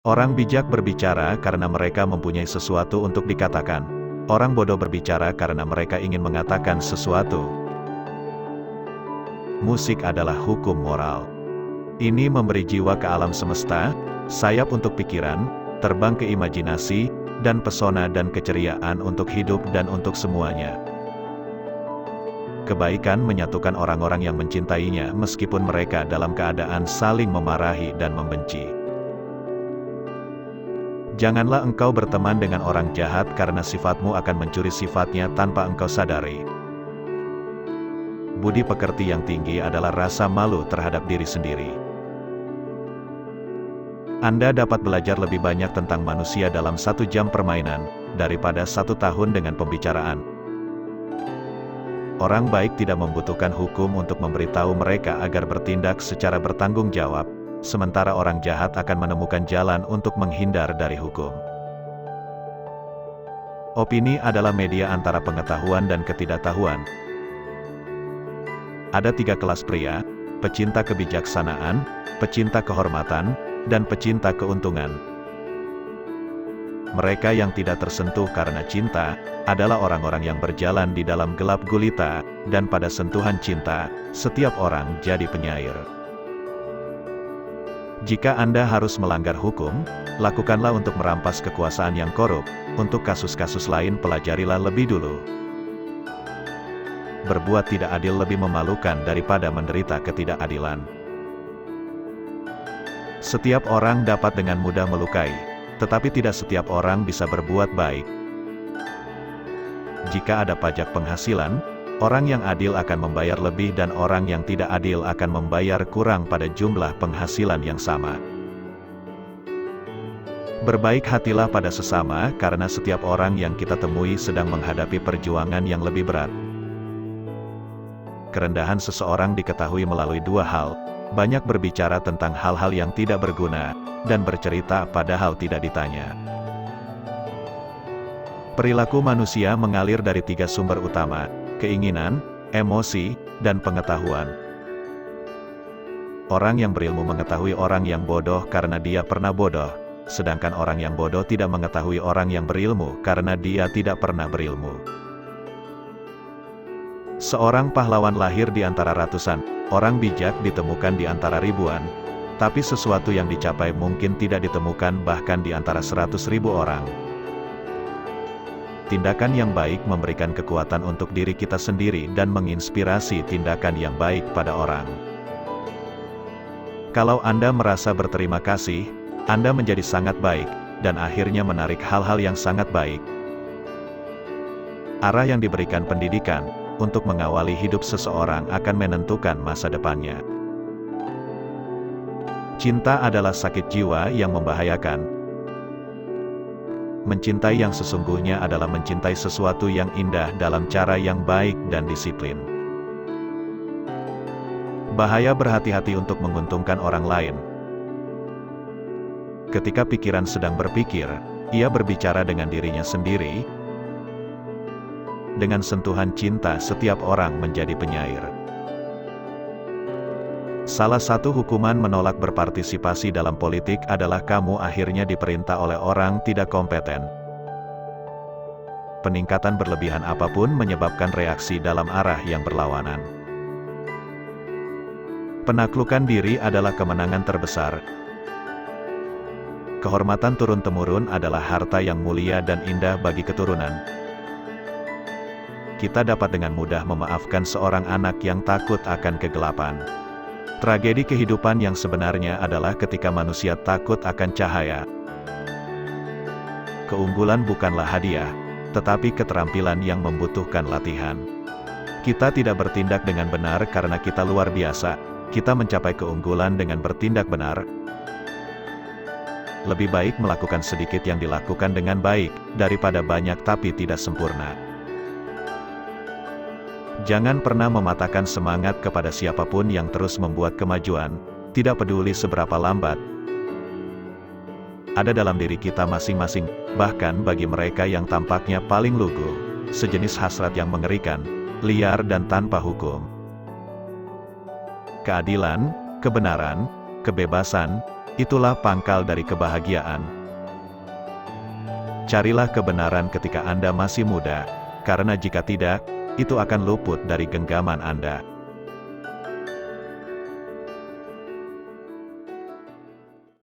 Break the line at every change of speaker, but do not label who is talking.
Orang bijak berbicara karena mereka mempunyai sesuatu untuk dikatakan. Orang bodoh berbicara karena mereka ingin mengatakan sesuatu. Musik adalah hukum moral. Ini memberi jiwa ke alam semesta, sayap untuk pikiran, terbang ke imajinasi, dan pesona dan keceriaan untuk hidup dan untuk semuanya. Kebaikan menyatukan orang-orang yang mencintainya meskipun mereka dalam keadaan saling memarahi dan membenci. Janganlah engkau berteman dengan orang jahat karena sifatmu akan mencuri sifatnya tanpa engkau sadari. Budi pekerti yang tinggi adalah rasa malu terhadap diri sendiri. Anda dapat belajar lebih banyak tentang manusia dalam 1 jam permainan, daripada 1 tahun dengan pembicaraan. Orang baik tidak membutuhkan hukum untuk memberitahu mereka agar bertindak secara bertanggung jawab, sementara orang jahat akan menemukan jalan untuk menghindar dari hukum. Opini adalah media antara pengetahuan dan ketidaktahuan. Ada 3 kelas pria: pecinta kebijaksanaan, pecinta kehormatan, dan pecinta keuntungan. Mereka yang tidak tersentuh karena cinta, adalah orang-orang yang berjalan di dalam gelap gulita, dan pada sentuhan cinta, setiap orang jadi penyair. Jika Anda harus melanggar hukum, lakukanlah untuk merampas kekuasaan yang korup. Untuk kasus-kasus lain pelajarilah lebih dulu. Berbuat tidak adil lebih memalukan daripada menderita ketidakadilan. Setiap orang dapat dengan mudah melukai, tetapi tidak setiap orang bisa berbuat baik. Jika ada pajak penghasilan, orang yang adil akan membayar lebih dan orang yang tidak adil akan membayar kurang pada jumlah penghasilan yang sama. Berbaik hatilah pada sesama karena setiap orang yang kita temui sedang menghadapi perjuangan yang lebih berat. Kerendahan seseorang diketahui melalui 2 hal: banyak berbicara tentang hal-hal yang tidak berguna, dan bercerita padahal tidak ditanya. Perilaku manusia mengalir dari 3 sumber utama: keinginan, emosi, dan pengetahuan. Orang yang berilmu mengetahui orang yang bodoh karena dia pernah bodoh, sedangkan orang yang bodoh tidak mengetahui orang yang berilmu karena dia tidak pernah berilmu. Seorang pahlawan lahir di antara ratusan, orang bijak ditemukan di antara ribuan, tapi sesuatu yang dicapai mungkin tidak ditemukan bahkan di antara 100.000 orang. Tindakan yang baik memberikan kekuatan untuk diri kita sendiri dan menginspirasi tindakan yang baik pada orang. Kalau Anda merasa berterima kasih, Anda menjadi sangat baik, dan akhirnya menarik hal-hal yang sangat baik. Arah yang diberikan pendidikan untuk mengawali hidup seseorang akan menentukan masa depannya. Cinta adalah sakit jiwa yang membahayakan. Mencintai yang sesungguhnya adalah mencintai sesuatu yang indah dalam cara yang baik dan disiplin. Bahaya berhati-hati untuk menguntungkan orang lain. Ketika pikiran sedang berpikir, ia berbicara dengan dirinya sendiri. Dengan sentuhan cinta setiap orang menjadi penyair. Salah satu hukuman menolak berpartisipasi dalam politik adalah kamu akhirnya diperintah oleh orang tidak kompeten. Peningkatan berlebihan apapun menyebabkan reaksi dalam arah yang berlawanan. Penaklukan diri adalah kemenangan terbesar. Kehormatan turun-temurun adalah harta yang mulia dan indah bagi keturunan. Kita dapat dengan mudah memaafkan seorang anak yang takut akan kegelapan. Tragedi kehidupan yang sebenarnya adalah ketika manusia takut akan cahaya. Keunggulan bukanlah hadiah, tetapi keterampilan yang membutuhkan latihan. Kita tidak bertindak dengan benar karena kita luar biasa. Kita mencapai keunggulan dengan bertindak benar. Lebih baik melakukan sedikit yang dilakukan dengan baik, daripada banyak tapi tidak sempurna. Jangan pernah mematahkan semangat kepada siapapun yang terus membuat kemajuan, tidak peduli seberapa lambat. Ada dalam diri kita masing-masing, bahkan bagi mereka yang tampaknya paling lugu, sejenis hasrat yang mengerikan, liar dan tanpa hukum. Keadilan, kebenaran, kebebasan, Itulah pangkal dari kebahagiaan. Carilah kebenaran ketika Anda masih muda, karena jika tidak, itu akan luput dari genggaman Anda.